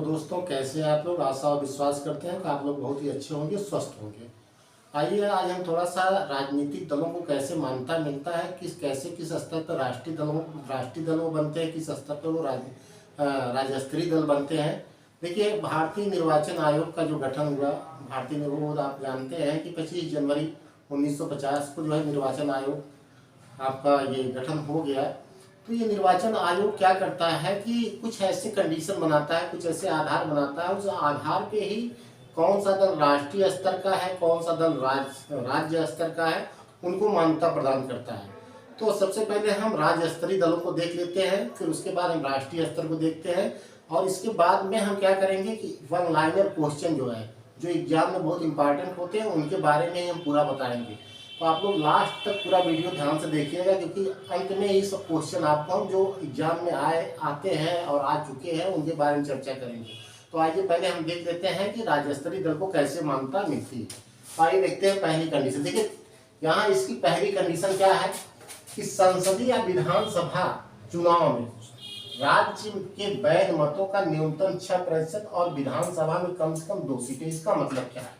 दोस्तों, कैसे हैं आप लोग। आशा और विश्वास करते हैं कि आप लोग बहुत ही अच्छे होंगे, स्वस्थ होंगे। आइए आज हम थोड़ा सा राजनीतिक दलों को कैसे मान्यता मिलता है, किस स्तर पर राष्ट्रीय दल वो बनते हैं, किस स्तर पर वो राज्य स्तरीय दल बनते हैं। देखिए, भारतीय निर्वाचन आयोग का जो गठन हुआ, आप जानते हैं कि 25 जनवरी 1950 को जो है निर्वाचन आयोग आपका ये गठन हो गया। तो ये निर्वाचन आयोग क्या करता है कि कुछ ऐसे कंडीशन बनाता है, कुछ ऐसे आधार बनाता है, उस आधार पे ही कौन सा दल राष्ट्रीय स्तर का है, कौन सा दल राज्य स्तर का है, उनको मान्यता प्रदान करता है। तो सबसे पहले हम राज्य स्तरीय दलों को देख लेते हैं, फिर उसके बाद हम राष्ट्रीय स्तर को देखते हैं, और इसके बाद में हम क्या करेंगे कि वन लाइनर क्वेश्चन जो एग्जाम में बहुत इंपॉर्टेंट होते हैं, उनके बारे में हम पूरा बताएंगे। तो आप लोग लास्ट तक पूरा वीडियो ध्यान से देखिएगा, क्योंकि अंत में ये सब क्वेश्चन आपको हम जो एग्जाम में आते हैं और आ चुके हैं उनके बारे में चर्चा करेंगे। तो आइए पहले हम देख लेते हैं कि राज्य स्तरीय दल को कैसे मान्यता मिलती है। तो आइए देखते हैं पहली कंडीशन। देखिए, यहाँ इसकी पहली कंडीशन क्या है कि संसदीय या विधानसभा चुनाव में राज्य के वैध मतों का न्यूनतम 6% और विधानसभा में कम से कम 2 सीटें। इसका मतलब क्या है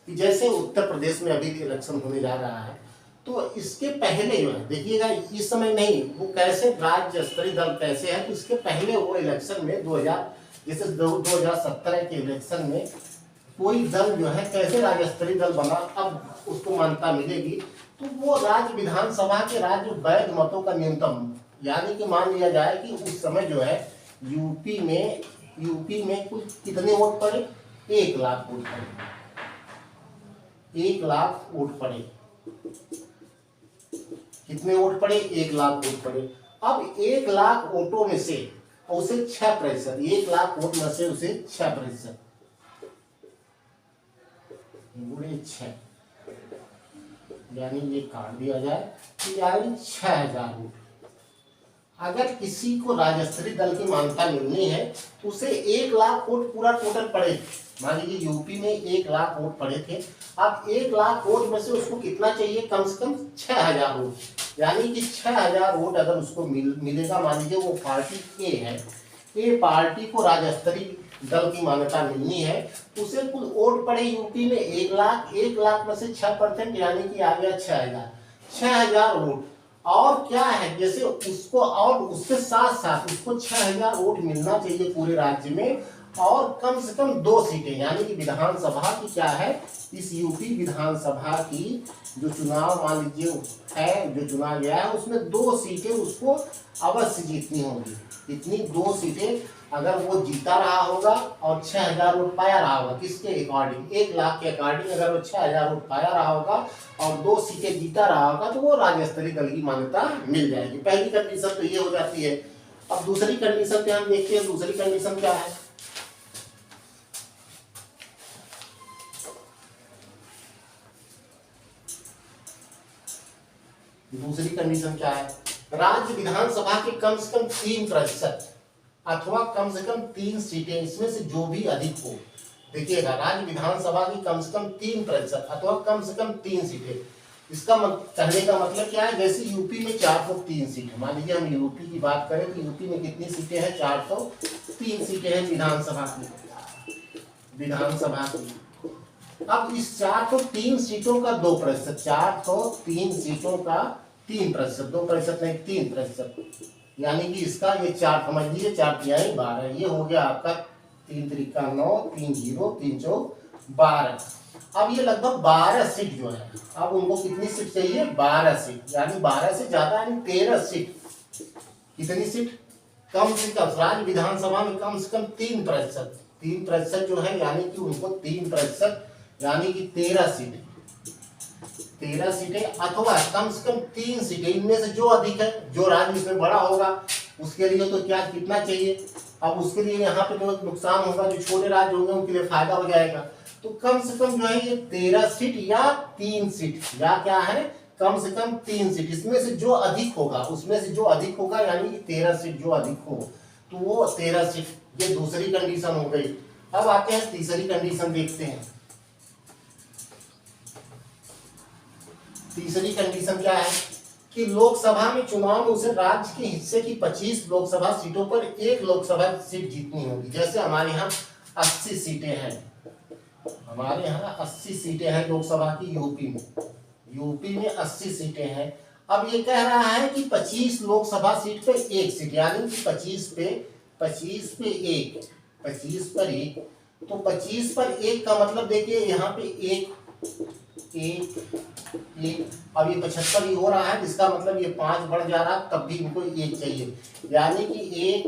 कि जैसे उत्तर प्रदेश में अभी इलेक्शन होने जा रहा है, तो इसके पहले जो है, देखिएगा इस समय नहीं, वो कैसे राज्य स्तरीय दल कैसे है, तो इसके पहले वो इलेक्शन में 2017 के इलेक्शन में कोई दल जो है कैसे राज्य स्तरीय दल बना, अब उसको मान्यता मिलेगी। तो वो राज्य विधानसभा के राज्य वैध मतों का न्यूनतम, यानी कि मान लिया जाए कि उस समय जो है यूपी में कुल कितने वोट पड़े, 1 लाख वोट पड़े, 1 लाख वोट पड़े। कितने वोट पड़े, 1 लाख वोट पड़े। अब 1 लाख वोटों में से उसे 6%, 1 लाख वोट में से उसे 6% गुणे 6, यानी ये काट दिया जाए, यानी 6000 वोट। अगर किसी को राज्य स्तरीय दल की मान्यता मिलनी है तो उसे 1 लाख वोट पूरा टोटल पड़े। मान लीजिए यूपी में 1 लाख वोट पड़े थे, अब 1 लाख वोट में से उसको कितना चाहिए, कम से कम 6000 वोट, यानी कि 6000 वोट अगर उसको मिलेगा। मान लीजिए वो पार्टी ए है, ए पार्टी को राज्य स्तरीय दल की मान्यता मिलनी है, उसे कुल वोट पड़े यूपी में 1 लाख, 1 लाख में से 6%, यानी कि आ गया 6000 वोट। और क्या है, जैसे उसको और उसके साथ साथ उसको 6000 वोट मिलना चाहिए पूरे राज्य में, और कम से कम 2 सीटें, यानी कि विधानसभा की क्या है, इस यूपी विधानसभा की जो चुनाव मान लीजिए है, जो चुना गया है, उसमें 2 सीटें उसको अवश्य जीतनी होंगी। इतनी 2 सीटें अगर वो जीता रहा होगा और 6000 वोट पाया रहा होगा, किसके अकॉर्डिंग, 1 लाख के अकॉर्डिंग अगर वो 6000 वोट पाया रहा होगा और 2 सीटें जीता रहा होगा, तो वो राज्य स्तरीय दल की मान्यता मिल जाएगी। पहली कंडीशन तो ये हो जाती है। अब दूसरी कंडीशन पे हम देखते हैं, दूसरी कंडीशन क्या है। दूसरी कंडीशन क्या है, राज्य विधानसभा के कम से कम 3% अथवा कम से कम 3 सीटें, इसमें से जो भी अधिक हो। देखिएगा, राज्य विधानसभा की कम से कम 3% अथवा कम से कम 3 सीटें। इसका कहने का मतलब क्या है, जैसे यूपी में 403 सीट है, मान लीजिए हम यूपी की बात करें तो यूपी में कितनी सीटें हैं, 403 सीटें हैं विधानसभा की। अब इस 403 सीटों का 2%, 403 सीटों का 3%, 2% नहीं 3%, यानी कि इसका ये 4 समझ लीजिए, 4 तिहाई 12, ये हो गया आपका 3 त्रिका 9, 3 0, 3 चौक 12। अब ये लगभग 12 सीट जो है, अब उनको कितनी सीट चाहिए, 12 सीट, यानी 12 से ज्यादा यानी 13 सीट। कितनी सीट, कम से कम राज्य विधानसभा में कम से कम 3% जो है, यानी कि उनको 3%, यानी कि 13 सीटें, 13 सीटें अथवा कम से कम 3 सीटें, इनमें से जो अधिक है, जो राज्य इसमें बड़ा होगा उसके लिए तो क्या कितना चाहिए। अब उसके लिए यहाँ पे जो नुकसान होगा, जो छोटे राज्य होंगे उनके लिए फायदा हो जाएगा। तो कम से कम जो है ये 13 सीट या 3 सीट, या क्या है, कम से कम 3 सीट, इसमें से जो अधिक होगा, उसमें से जो अधिक होगा, यानी कि 13 सीट जो अधिक हो, तो वो 13 सीट। ये दूसरी कंडीशन हो गई। अब आते हैं तीसरी कंडीशन, देखते हैं तीसरी कंडीशन क्या है। कि लोकसभा में चुनाव में उसे राज्य के हिस्से की 25 लोकसभा सीटों पर एक लोकसभा सीट जीतनी होगी। जैसे हमारे यहाँ 80 सीटें हैं, हमारे यहाँ 80 सीटें हैं लोकसभा की, यूपी में 80 सीटें हैं। अब ये कह रहा है कि 25 लोकसभा सीट पे एक सीट, यानी कि 25 पे एक, 25 पर एक, तो 25 पर एक का मतलब देखिए यहाँ पे एक, अब ये 75 ही हो रहा है, जिसका मतलब ये 5 बढ़ जा रहा है, तब भी इनको एक चाहिए, यानी कि एक,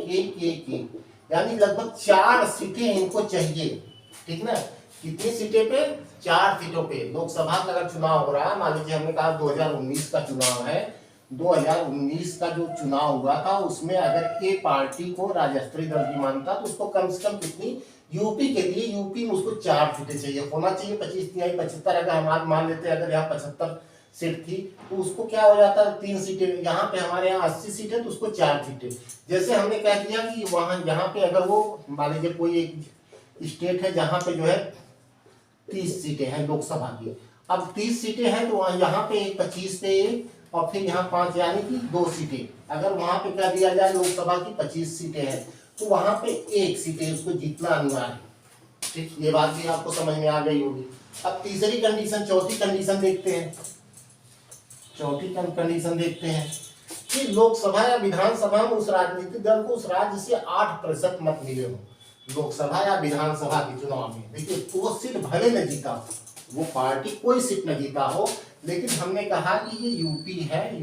यानी लगभग 4 सीटें इनको चाहिए। ठीक ना, कितनी सीटें पे? 4 सीटों पे। लोकसभा का अगर चुनाव हो रहा है, मान लीजिए हमने कहा 2019 का चुनाव है, 2019 का जो चुनाव हुआ था उसमें अगर ए पार्टी को राज्य स्तरीय दल की मानता तो उसको कम से कम कितनी, यूपी के लिए, यूपी में उसको 4 सीटें चाहिए, होना चाहिए 25 तिहाई 75। अगर हम मान लेते हैं अगर यहाँ 75 सीट थी तो उसको क्या हो जाता है 3 सीटें, यहाँ पे हमारे यहाँ 80 सीटें तो उसको 4 सीटें। जैसे हमने कह दिया कि वहां यहाँ पे अगर वो मान लीजिए कोई एक स्टेट है जहाँ पे जो है 30 सीटें हैं लोकसभा की, अब 30 सीटें हैं तो यहाँ पे 25 पे एक और फिर यहाँ 5 यानी कि 2 सीटें। अगर वहां पे क्या दिया जाए लोकसभा की 25 सीटें हैं तो वहां पे एक सीटें उसको जीतना अनिवार्य है। ठीक, ये बात भी आपको समझ में आ गई होगी। अब तीसरी कंडीशन, चौथी कंडीशन देखते हैं। चौथी कंडीशन देखते हैं कि लोकसभा या विधानसभा में उस राजनीतिक दल को उस राज्य से 8% मत मिले हो। लोकसभा या विधानसभा के चुनाव में देखिए वो सीट भले न जीता हो, वो पार्टी कोई सीट न जीता हो, लेकिन हमने कहा कि ये यूपी है,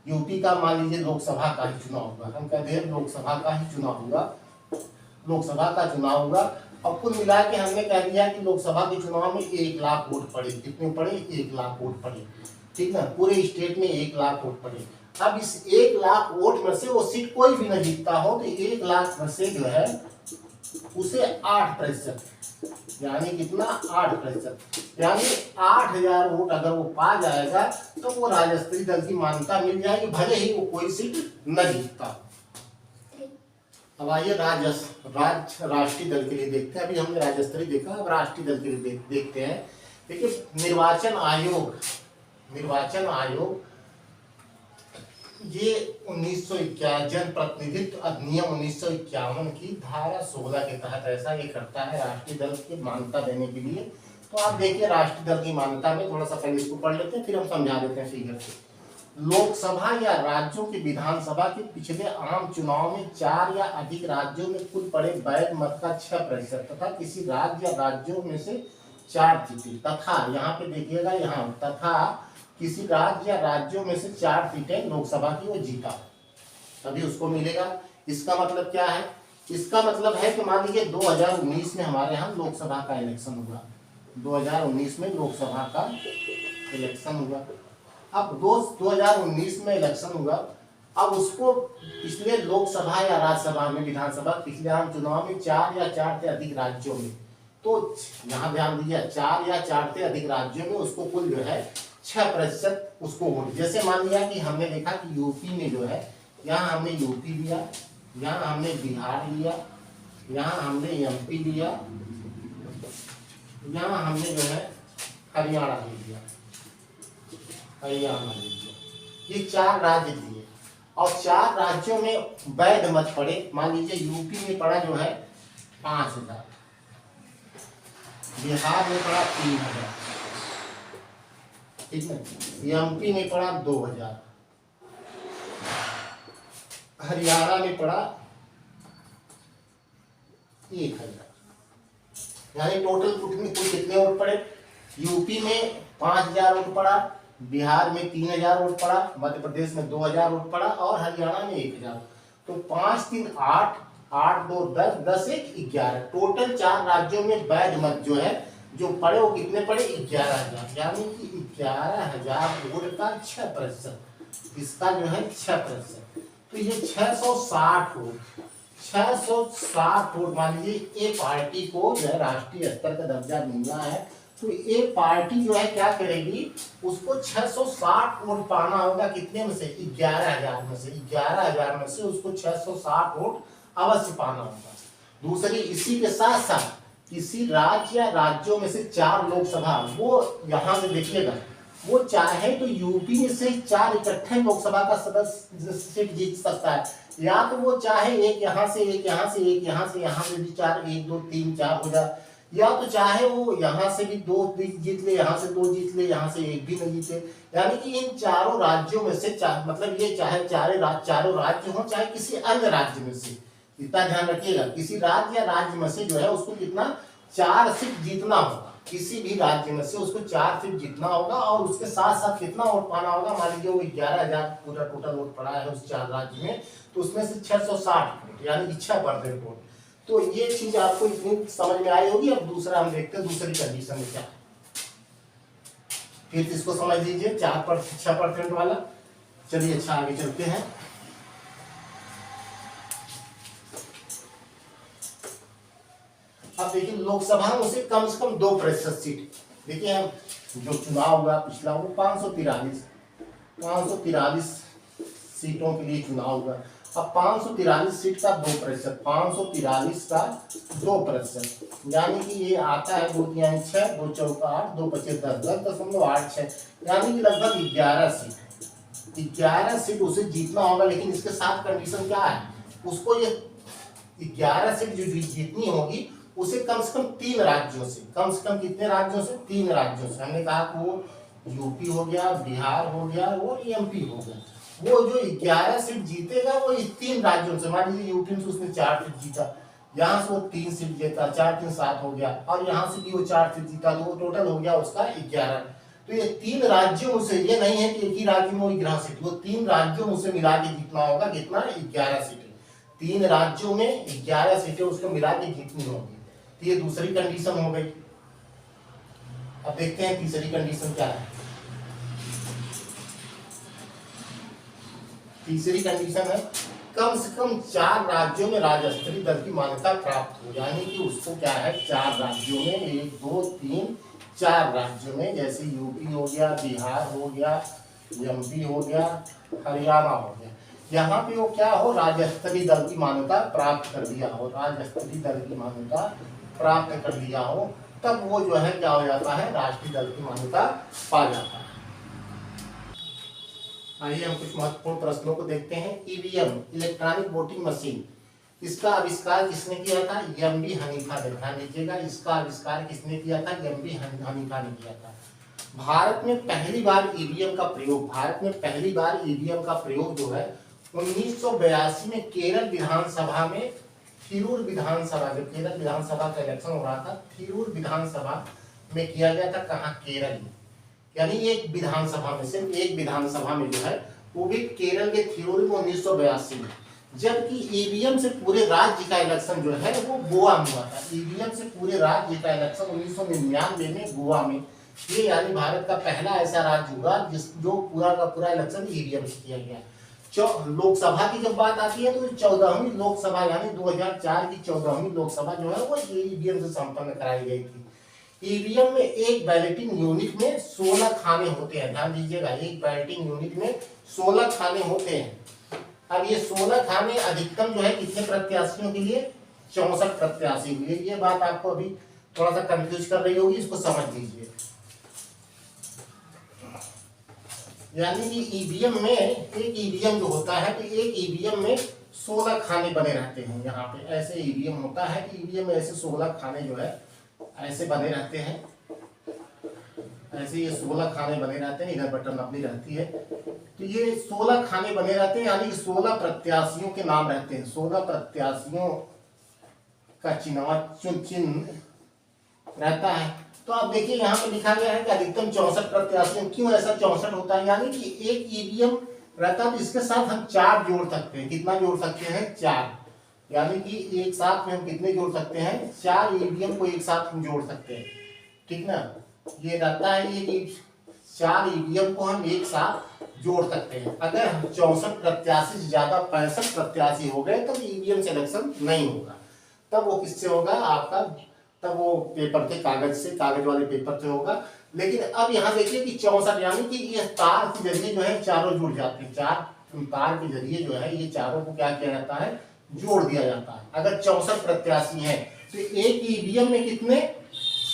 यूपी का मान लीजिए लोकसभा का ही चुनाव होगा, हम कहते हैं लोकसभा का ही चुनाव होगा, लोकसभा का चुनाव होगा। और कुल मिला के हमने कह दिया कि लोकसभा के चुनाव में 1 लाख वोट पड़े। कितने पड़े? 1 लाख वोट पड़े। ठीक ना, पूरे स्टेट में 1 लाख वोट पड़े। अब इस 1 लाख वोट में से वो सीट कोई भी न जीतता हो तो 1 लाख में से जो है उसे 8%, यानी कितना? 8%, यानी 8000 वोट अगर वो पा जाएगा तो वो राज्य स्तरीय दल की मान्यता मिल जाएगी, भले ही वो कोई सीट न जीतता। अब आइए राष्ट्रीय दल के लिए देखते हैं। अभी हमने राज्य स्तरीय देखा, अब राष्ट्रीय दल के लिए देखते हैं। देखिए निर्वाचन आयोग ये 1951 जन प्रतिनिधित्व अधिनियम 1951 की धारा 16 के तहत ऐसा ये करता है राष्ट्रीय दल की मान्यता देने के लिए। तो आप देखिए राष्ट्रीय दल की मान्यता में थोड़ा सा पहले इसको पढ़ लेते हैं, फिर हम समझा देते हैं फिगर से। लोकसभा या राज्यों की विधानसभा के पिछले आम चुनाव में 4 या अधिक राज्यों में कुल पड़े वैध मत का 6% तथा किसी राज्य या राज्यों में से 4 सीटें, तथा यहाँ पे देखिएगा, यहाँ तथा किसी राज्य या राज्यों में से 4 सीटें लोकसभा की वो जीता तभी उसको मिलेगा। इसका मतलब क्या है? इसका मतलब है कि मान लीजिए 2019 में हमारे यहाँ लोकसभा का इलेक्शन हुआ, 2019 में लोकसभा का इलेक्शन हुआ। अब 2019 में इलेक्शन हुआ, अब उसको पिछले लोकसभा या राज्यसभा में, विधानसभा पिछले आम चुनाव में 4 या 4 से अधिक राज्यों में, तो यहाँ ध्यान दीजिए 4 या 4 से अधिक राज्यों में उसको कुल जो है 6% उसको वोट। जैसे मान लिया कि हमने देखा कि यूपी में जो है, यहाँ हमने यूपी लिया, यहाँ हमने बिहार लिया, यहाँ हमने एमपी लिया, यहाँ हमने जो है हरियाणा ले लिया, ये 4 राज्य दिए और 4 राज्यों में वैध मत पड़े। मान लीजिए यूपी में पड़ा जो है 5000, बिहार में पड़ा 3000, ठीक है, एमपी में पड़ा 2000, हरियाणा में पड़ा 1000, यानी टोटल कितने वोट पड़े? यूपी में 5000 वोट पड़ा, बिहार में 3000 वोट पड़ा, मध्य प्रदेश में 2000 वोट पड़ा और हरियाणा में 1000। तो 5 3 8, 8 2 10, 10 1 11, टोटल 4 राज्यों में वैध मत जो है जो पड़े वो कितने पड़े? 11000, यानी कि 11000 वोट का 6%, इसका जो है 6%। तो ये 660 वोट, 660 वोट मान लीजिए ए पार्टी को जो है राष्ट्रीय स्तर का दर्जा मिलना है, तो ये पार्टी जो है क्या करेगी? उसको 660 वोट पाना होगा। कितने में से? 11000 में से, 11000 में से उसको 660 वोट अवश्य पाना होगा। दूसरी, इसी के साथ साथ किसी राज्य या राज्यों में से 4 लोकसभा, वो यहाँ से देखिएगा वो चाहे तो यूपी में से 4 इकट्ठे लोकसभा का सदस्य सीट जीत सकता है, या तो वो चाहे एक यहाँ से एक यहाँ से एक यहाँ से यहाँ से भी 4, 1 2 3 4 हो जाए, या तो चाहे वो यहाँ से भी 2 जीत ले, यहाँ से 2 जीत ले, यहाँ से एक भी न जीते। यानी कि इन चारों राज्यों में से मतलब ये चाहे चारों राज्य हो, चाहे किसी अन्य राज्य में से, इतना ध्यान रखिएगा, किसी राज्य या राज्य में से जो है उसको कितना 4 सीट जीतना होगा, किसी भी राज्य में से उसको 4 सीट जीतना होगा, और उसके साथ साथ कितना वोट पाना होगा। मान लीजिए वो 11,000 पूरा टोटल वोट पड़ा है उस 4 राज्य में, तो उसमें से 660 वोट यानी कि 6% वोट। तो ये चीज आपको इतनी समझ में आई होगी। अब दूसरा हम देखते हैं दूसरी कंडीशन में क्या है, फिर इसको समझ लीजिए 6% वाला। चलिए अच्छा आगे चलते हैं। अब देखिए लोकसभा में से कम 2% सीट, देखिए हम जो चुनाव हुआ पिछला वो 543 सीटों के लिए चुनाव हुआ। अब 543 सीट का 2%, 543 का 2%, यानी कि ये आता है 2 3 6 2 4 8 2 5 10 10.86, यानी कि लगभग 11 सीट है। 11 सीट उसे जीतना होगा, लेकिन इसके साथ कंडीशन क्या है, उसको ये 11 सीट जो जीतनी होगी उसे कम से कम 3 राज्यों से, कम से कम कितने राज्यों से, 3 राज्यों से। हमने कहा कि वो यूपी हो गया, बिहार हो गया और एमपी हो गया। वो जो 11 सीट जीतेगा वो इस 3 राज्यों से, मान लीजिए यूपी से उसने 4 सीट जीता, यहाँ से वो 3 सीट जीता, 4 3 7 हो गया, और यहाँ से भी वो 4 सीट जीता, तो वो टोटल हो गया उसका 11। तो ये 3 राज्यों से, ये नहीं है कि एक ही राज्य में वो 11 सीट, वो 3 राज्यों में उसे मिला के जीतना होगा, कितना 11 सीटें, 3 राज्यों में 11 सीटें उसको मिला के जीतनी होगी। तो ये दूसरी कंडीशन हो गई। अब देखते हैं तीसरी कंडीशन क्या है। तीसरी कंडीशन है कम से कम 4 राज्यों में राज्य स्तरीय दल की मान्यता प्राप्त हो, यानी कि उसको क्या है 4 राज्यों में, 1 2 3 4 राज्यों में, जैसे यूपी हो गया, बिहार हो गया, एमपी हो गया, हरियाणा हो गया, यहाँ पे वो क्या हो राज्य स्तरीय दल की मान्यता प्राप्त कर दिया हो, राज्य स्तरीय दल की मान्यता प्राप्त कर लिया हो, तब वो जो है क्या हो जाता है, राष्ट्रीय दल की मान्यता पा जाता है। आइए हम कुछ महत्वपूर्ण प्रश्नों को देखते हैं। ईवीएम, इलेक्ट्रॉनिक वोटिंग मशीन, इसका आविष्कार किसने किया था, एम.बी. हनीफा ने। ध्यान दीजिएगा, इसका आविष्कार किसने किया था, एम.बी. हनीफा ने किया था। भारत में पहली बार ईवीएम का प्रयोग, भारत में पहली बार ईवीएम का प्रयोग जो है 1982 में केरल विधानसभा में, थिरूर विधानसभा, जब केरल विधानसभा का इलेक्शन हो रहा था, थिरूर विधानसभा में किया गया था। कहाँ, केरल में, यानी एक विधानसभा में, सिर्फ एक विधानसभा में जो है, वो भी केरल के थिरूर में 1982 में। जबकि ईवीएम से पूरे राज्य का इलेक्शन जो है वो गोवा में हुआ था। ईवीएम से पूरे राज्य का इलेक्शन 1999 में गोवा में, ये यानी भारत का पहला ऐसा राज्य हुआ जो पूरा का पूरा इलेक्शन ईवीएम से किया गया। लोकसभा की जब बात आती है तो 14वीं लोकसभा, यानी 2004 की 14वीं लोकसभा जो है वो ईवीएम से संपन्न कराई गई थी। ईवीएम में एक बैलेटिंग यूनिट में 16 खाने होते हैं। ध्यान दीजिएगा, एक बैलेटिंग यूनिट में 16 खाने होते हैं। अब ये 16 खाने अधिकतम जो है कितने प्रत्याशियों के लिए, 64 प्रत्याशी के लिए। ये बात आपको अभी थोड़ा सा कंफ्यूज कर रही होगी, इसको समझ लीजिए। यानी कि ईवीएम में, एक ईवीएम जो होता है तो एक ईवीएम में 16 खाने बने रहते हैं। यहाँ पे ऐसे ईवीएम होता है कि ईवीएम में ऐसे 16 खाने जो है ऐसे बने रहते हैं, ऐसे ये 16 खाने बने रहते हैं, इधर बटन अपनी रहती है, तो ये 16 खाने बने रहते हैं, यानी कि 16 प्रत्याशियों के नाम रहते हैं, 16 प्रत्याशियों का चिन्ह रहता है। तो आप देखिए यहाँ पे लिखा गया है कि अधिकतम 64 प्रत्याशियों। क्यों ऐसा 64 होता है, यानी कि एक ईवीएम रहता है तो इसके साथ हम 4 जोड़ सकते हैं। कितना जोड़ सकते हैं, 4, यानी कि एक साथ में हम कितने जोड़ सकते हैं, 4 ईवीएम को एक साथ हम जोड़ सकते हैं, ठीक ना। ये रहता है ये 4 ईवीएम को हम एक साथ जोड़ सकते हैं। अगर 64 प्रत्याशी से ज्यादा 65 प्रत्याशी हो गए तब ईवीएम से इलेक्शन नहीं होगा, तब वो किससे होगा आपका, तब वो पेपर के कागज से, कागज वाले पेपर से होगा। लेकिन अब यहाँ देखिए कि 64, यानी कि ये तार के जरिए जो है चारों जुड़ जाते हैं, 4 तार के जरिए जो है ये चारों को क्या किया जाता है, जोड़ दिया जाता है। अगर 64 प्रत्याशी हैं तो एक ईवीएम में कितने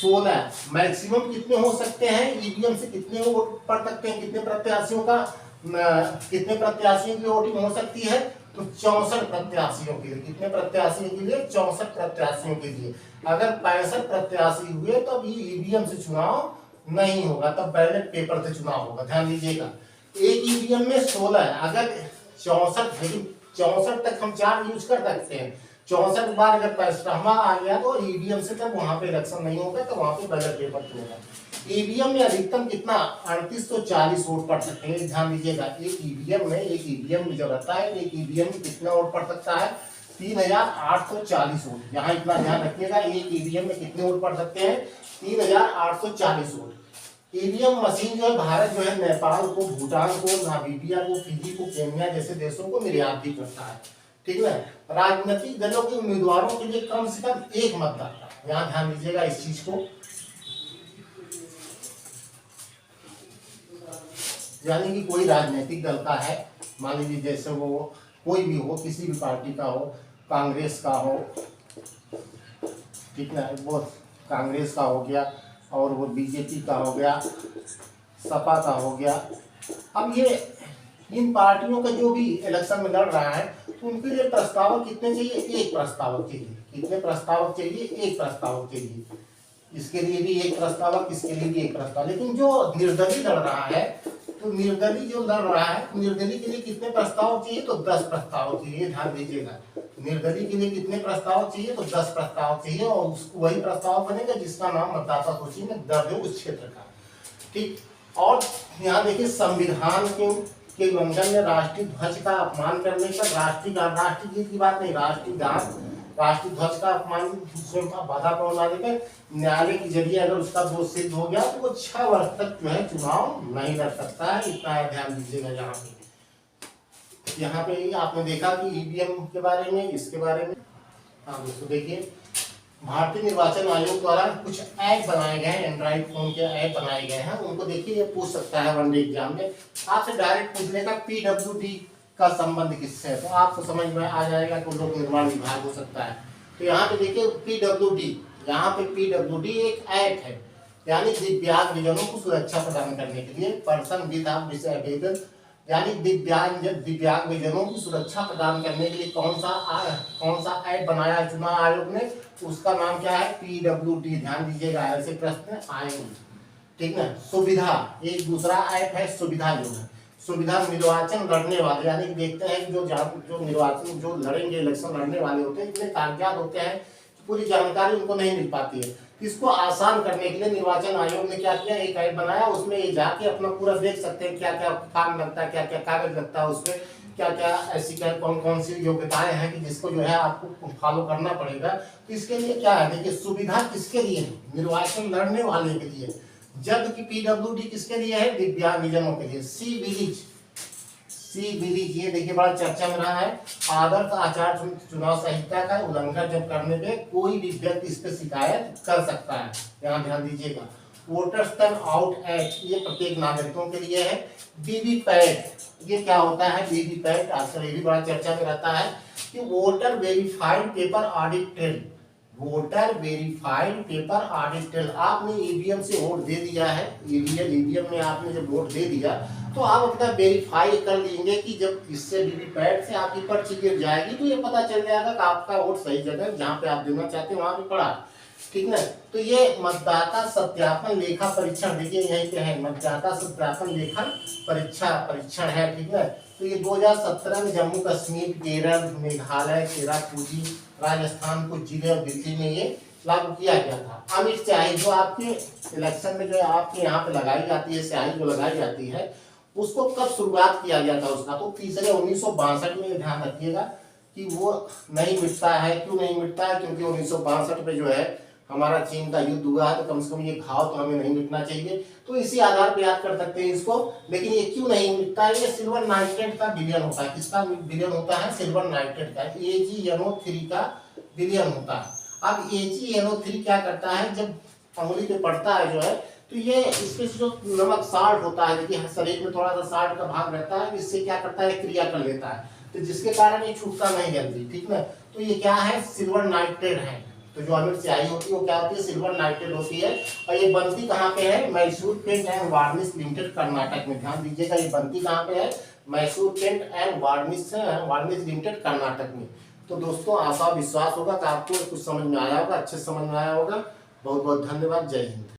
16। मैक्सिमम कितने हो सकते हैं ईवीएम से, कितने वोट पड़ सकते हैं, कितने प्रत्याशियों का कितने प्रत्याशियों की वोटिंग हो सकती है, तो 64 प्रत्याशियों के लिए। कितने प्रत्याशियों के लिए? 64 प्रत्याशियों के लिए। अगर 65 प्रत्याशी हुए तो अभी ईवीएम से चुनाव नहीं होगा, तब बैलेट पेपर से चुनाव होगा। ध्यान दीजिएगा, एक ईवीएम में 16 है, अगर 64, लेकिन 64 तक हम 4 यूज कर सकते हैं। 64 बार अगर 65वां आ गया तो ईवीएम से तब वहां पे इलेक्शन नहीं होगा, तो वहां पे बैलेट पेपर से होगा। ईवीएम में अधिकतम कितना? 3840 वोट पड़ सकते हैं। ध्यान दीजिएगा, एक ईवीएम में जो रहता है, एक ईवीएम में कितना वोट पड़ सकता है? 3840 वोट। यहाँ इतना ध्यान रखिएगा, एक ईवीएम में कितने वोट पड़ सकते हैं? 3840 वोट। ईवीएम मशीन जो है भारत जो है नेपाल को, भूटान को, नामीबिया को, फिजी को, केन्या जैसे देशों को निर्यात भी करता है। ठीक है। राजनीतिक दलों के उम्मीदवारों के लिए कम से कम एक मतदाता, यहाँ ध्यान दीजिएगा इस चीज को, यानी कि कोई राजनीतिक दल का है, मान लीजिए जैसे वो कोई भी हो, किसी भी पार्टी का हो, कांग्रेस का हो, ठीक है, वो कांग्रेस का हो गया, और वो बीजेपी का हो गया, सपा का हो गया। अब ये इन पार्टियों का जो भी इलेक्शन में लड़ रहा है, तो उनके लिए प्रस्तावक कितने चाहिए? एक प्रस्तावक चाहिए। कितने प्रस्तावक चाहिए? एक प्रस्तावक चाहिए। इसके लिए भी एक प्रस्तावक, इसके लिए भी एक प्रस्तावक। लेकिन जो निर्दलीय लड़ रहा है, तो निर्दलीय जो लड़ रहा है, निर्दलीय के लिए कितने प्रस्तावक चाहिए? तो 10 प्रस्तावक चाहिए। ध्यान दीजिएगा, निर्दलीय के लिए कितने प्रस्तावक चाहिए? तो 10 प्रस्तावक चाहिए, और वही प्रस्तावक बनेगा जिसका नाम मतदाता सूची में दर्ज हो उस क्षेत्र का। ठीक। और यहाँ देखिए, संविधान के उल्लंघन में राष्ट्रीय ध्वज का अपमान करने पर राष्ट्रीय गीत की बात नहीं, राष्ट्रीय ध्वज का अपमान बाधा पहुंचाने पर न्यायालय के जरिए अगर उसका दोष सिद्ध हो गया तो वो 6 वर्ष तक जो है चुनाव नहीं लड़ सकता है। इतना ध्यान दीजिएगा। यहाँ पे आपने देखा कि ईवीएम के बारे में, इसके बारे में। हाँ दोस्तों देखिए, भारतीय निर्वाचन आयोग द्वारा कुछ ऐप बनाए गए हैं, एंड्रॉइड फोन के ऐप बनाए गए हैं, उनको देखिए ये पूछ सकता है वनडे एग्जाम में, आपसे डायरेक्ट पूछ लेगा पीडब्ल्यूडी का संबंध किससे है, तो आपको समझ में आ जाएगा कि लोक निर्माण विभाग हो सकता है। तो यहाँ पे देखिए पीडब्ल्यूडी, यहाँ पे पीडब्ल्यूडी एक ऐप है, यानी दिव्यांगजनों को सुरक्षा प्रदान करने के लिए, पर्सन विद डिसेबल, यानी दिव्यांगजनों की सुरक्षा प्रदान करने के लिए कौन सा ऐप बनाया चुनाव आयोग ने, उसका नाम क्या है? पीडब्ल्यूडी। ध्यान दीजिएगा, ऐसे प्रश्न आएंगे। ठीक है। सुविधा, एक दूसरा ऐप है सुविधा। जो है सुविधा, निर्वाचन लड़ने वाले, यानी देखते हैं कि जो निर्वाचन जो लड़ेंगे, इलेक्शन लड़ने वाले होते हैं, इतने कागजात होते हैं कि पूरी जानकारी उनको नहीं मिल पाती है। इसको आसान करने के लिए निर्वाचन आयोग ने क्या किया? एक ऐप बनाया, उसमें ये जाके अपना पूरा देख सकते हैं क्या क्या काम लगता है, क्या क्या कागज लगता है, उसमें क्या क्या ऐसी क्या कौन सी योग्यताएं हैं कि जिसको जो है आपको फॉलो करना पड़ेगा। तो इसके लिए क्या है, देखिए सुविधा किसके लिए है? निर्वाचन लड़ने वाले के लिए, जबकि पीडब्ल्यूडी किसके लिए है? दिव्यांगजनों के लिए। सी विजिल, ये देखिए बड़ा चर्चा में रहा है। आदर्श आचार चुनाव संहिता का उल्लंघन जब करने पे कोई भी व्यक्ति इस पे शिकायत कर सकता है। यहाँ ध्यान दीजिएगा। वोटर्स टर्न आउट एक्ट, ये प्रत्येक नागरिकों के लिए है। वीवीपैट, ये क्या होता है? वीवीपैट आजकल ये भी बड़ा चर्चा में रहता है कि voter verified paper audit trail, voter verified paper audit trail. आपने ईवीएम से वोट दे दिया है, ईवीएम में आपने जब वोट दे दिया तो आप अपना वेरीफाई कर लेंगे कि जब इससे वीवीपैट से आपकी पर्ची गिर जाएगी तो ये पता चल जाएगा कि आपका वोट सही जगह जहाँ पे आप देना चाहते हैं वहां पे पड़ा। ठीक ना। तो ये मतदाता सत्यापन लेखा परीक्षण, देखिए यहीं पे है, मतदाता सत्यापन लेखा परीक्षण है। ठीक है। तो ये 2017 में जम्मू कश्मीर, केरल, मेघालय, चेरापूंजी, राजस्थान कुछ जिले और दिल्ली में ये लागू किया गया था। अमिट स्याही जो आपके इलेक्शन में जो आपके यहाँ पे लगाई जाती है, स्याही जो लगाई जाती है, उसको कब शुरुआत किया गया था उसका? तो 1962 में। ध्यान रखिएगा कि वो नहीं मिटता है। क्यों नहीं मिटता है? क्योंकि 1962 में जो है हमारा चीन का युद्ध हुआ है, तो कम से कम ये घाव तो हमें नहीं मिटना चाहिए, तो इसी आधार पे याद कर सकते हैं इसको। लेकिन ये क्यों नहीं मिटता है? ये सिल्वर नाइट्रेट का विलयन होता है। किसका विलयन होता है? सिल्वर नाइट्रेट का, AgNO3 का विलयन होता है। अब AgNO3 क्या करता है? जब अंगुली पे पड़ता है जो है, तो ये इसमें जो नमक साल्ट होता है, देखिए शरीर में थोड़ा सा साल्ट का भाग रहता है, इससे क्या करता है? क्रिया कर लेता है, तो जिसके कारण ये छूटता नहीं जल्दी। ठीक ना। तो ये क्या है? सिल्वर नाइट्रेट है। तो जो अमिट स्याही होती है वो क्या होती है, सिल्वर नाइट्रेट होती है। और ये बनती कहाँ पे है, Mysore paint and varnish limited Karnataka में। ध्यान दीजिएगा, ये बनती कहाँ पे है, Mysore paint and varnish limited Karnataka में। तो दोस्तों आशा विश्वास होगा कि आपको कुछ समझ में आया होगा, अच्छे से समझ में आया होगा। बहुत बहुत धन्यवाद। जय हिंद।